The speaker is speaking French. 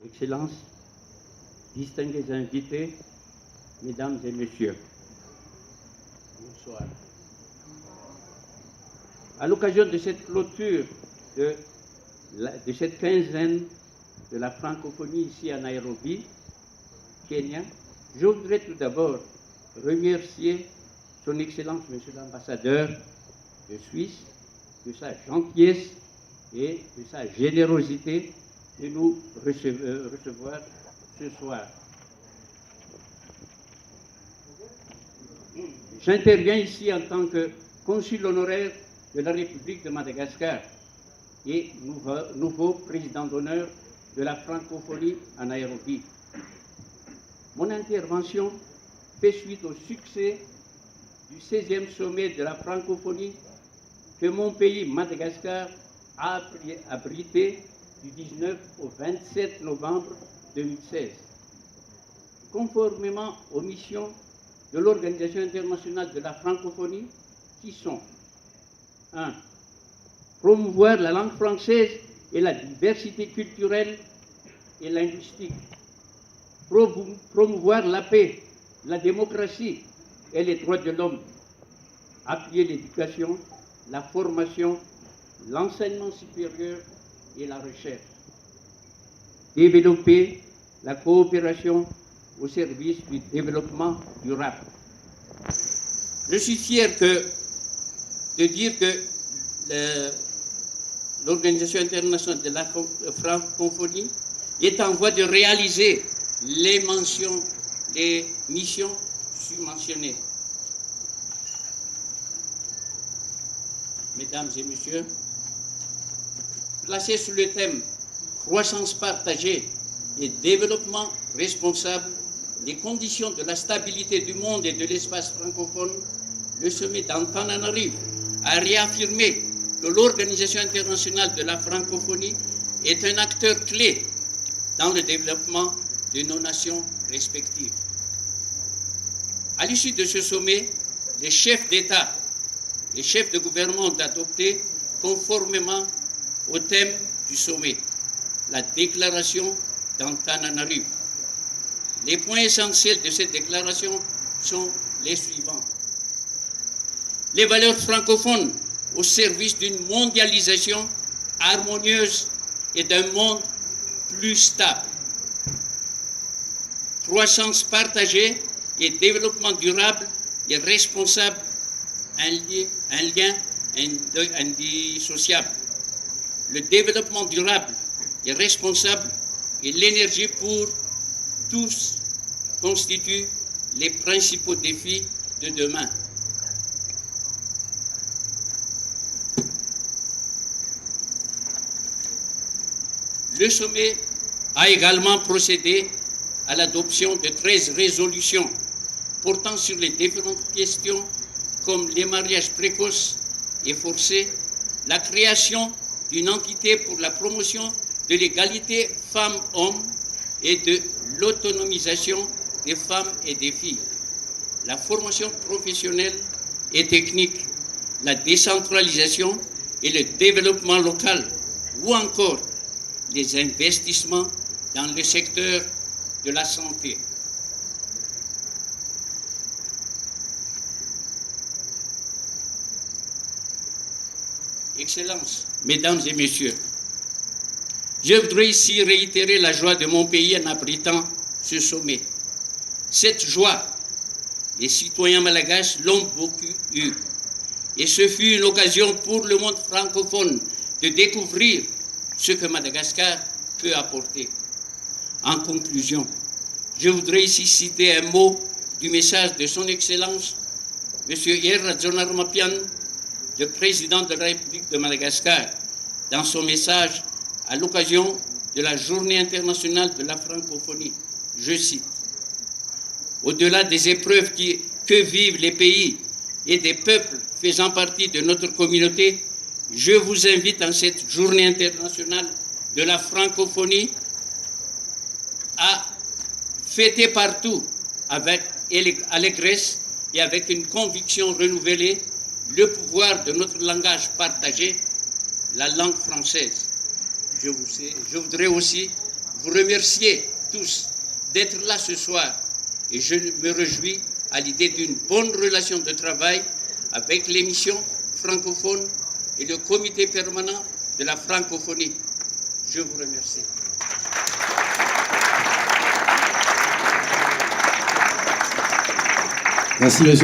Excellences, distingués invités, Mesdames et Messieurs, bonsoir. À l'occasion de cette clôture de cette quinzaine de la francophonie ici à Nairobi, Kenya, je voudrais tout d'abord remercier Son Excellence Monsieur l'Ambassadeur de Suisse de sa gentillesse et de sa générosité de nous recevoir ce soir. J'interviens ici en tant que consul honoraire de la République de Madagascar et nouveau président d'honneur de la francophonie à Nairobi. Mon intervention fait suite au succès du 16e sommet de la francophonie que mon pays, Madagascar, a abrité du 19 au 27 novembre 2016. Conformément aux missions de l'Organisation internationale de la francophonie, qui sont 1. Promouvoir la langue française et la diversité culturelle et linguistique. Promouvoir la paix, la démocratie et les droits de l'homme. Appuyer l'éducation, la formation, l'enseignement supérieur et la recherche. Développer la coopération au service du développement durable. Je suis fier de dire que l'Organisation internationale de la francophonie est en voie de réaliser les missions submentionnées. Mesdames et messieurs, placé sous le thème croissance partagée et développement responsable, les conditions de la stabilité du monde et de l'espace francophone, le sommet d'Antananarivo a réaffirmé que l'Organisation internationale de la francophonie est un acteur clé dans le développement de nos nations respectives. À l'issue de ce sommet, les chefs d'État, les chefs de gouvernement ont adopté, conformément au thème du sommet, la déclaration d'Antananarivo. Les points essentiels de cette déclaration sont les suivants. Les valeurs francophones au service d'une mondialisation harmonieuse et d'un monde plus stable. Croissance partagée et développement durable et responsable, un lien indissociable. Le développement durable et responsable et l'énergie pour tous constituent les principaux défis de demain. Le sommet a également procédé à l'adoption de 13 résolutions portant sur les différentes questions comme les mariages précoces et forcés, la création d'une entité pour la promotion de l'égalité femmes-hommes et de l'autonomisation des femmes et des filles, la formation professionnelle et technique, la décentralisation et le développement local, ou encore les investissements dans le secteur de la santé. Excellences, Mesdames et Messieurs, je voudrais ici réitérer la joie de mon pays en abritant ce sommet. Cette joie, les citoyens malgaches l'ont beaucoup eue. Et ce fut une occasion pour le monde francophone de découvrir ce que Madagascar peut apporter. En conclusion, je voudrais ici citer un mot du message de Son Excellence, M. Yerra Djonar-Mapian, le président de la République de Madagascar, dans son message à l'occasion de la Journée internationale de la francophonie. Je cite, « Au-delà des épreuves que vivent les pays et des peuples faisant partie de notre communauté, je vous invite en cette Journée internationale de la francophonie à fêter partout avec allégresse et avec une conviction renouvelée le pouvoir de notre langage partagé, la langue française. Je voudrais aussi vous remercier tous d'être là ce soir et je me réjouis à l'idée d'une bonne relation de travail avec l'émission francophone et le comité permanent de la francophonie. Je vous remercie. Merci, monsieur.